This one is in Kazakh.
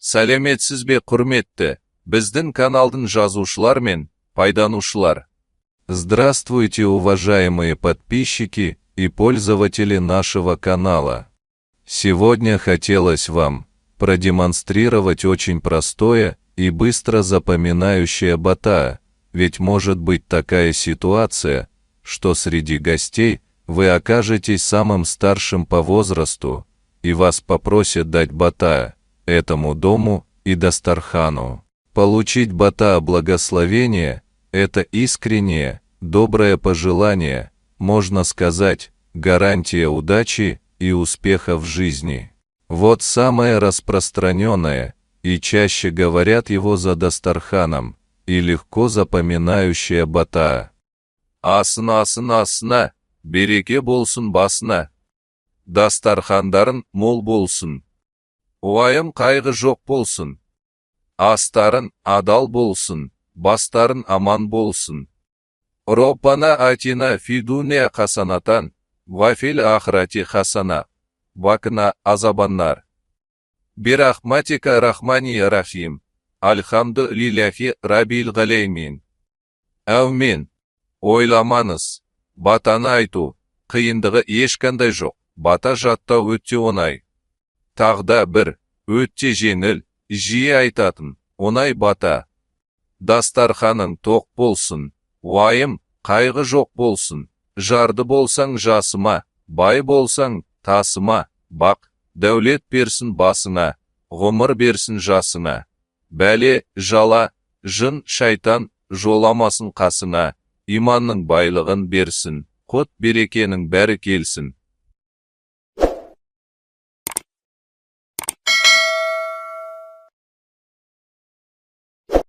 Сәлеметсіз бе құрметті, біздің каналдың жазушылар мен пайдаланушылар. Здравствуйте, уважаемые подписчики и пользователи нашего канала. Сегодня хотелось вам продемонстрировать очень простое и быстро запоминающее бата, ведь может быть такая ситуация, что среди гостей вы окажетесь самым старшим по возрасту, и вас попросят дать бата этому дому и Дастархану. Получить бата благословения – это искреннее, доброе пожелание, можно сказать, гарантия удачи и успеха в жизни. Вот самое распространенное, и чаще говорят его за Дастарханом, и легко запоминающее бата. Асына, береке болсын басына. Дастархандарын мол болсын. Уайым қайғы жоқ болсын. Астарын адал болсын, бастарын аман болсын. Роббана атина фидуния хасанатан, вафил ахрати хасана, вакна азабаннар. Бирахматика рахмани рахим, альхамду лиляхи рабил галеймин. Әумин, ойламаңыз, батаны айту, қиындығы ешқандай жоқ, бата жаттау өте оңай. Тағда бір, өте жеңіл, жиі айтатын, оңай бата. Дастарханың тоқ болсын, уайым, қайғы жоқ болсын, жарды болсаң жасыма, бай болсаң тасыма, бақ, дәулет берсін басына, ғұмыр берсін жасына. Бәле, жала, жын, шайтан, жоламасын қасына, иманның байлығын берсін, құт берекенің бәрі келсін.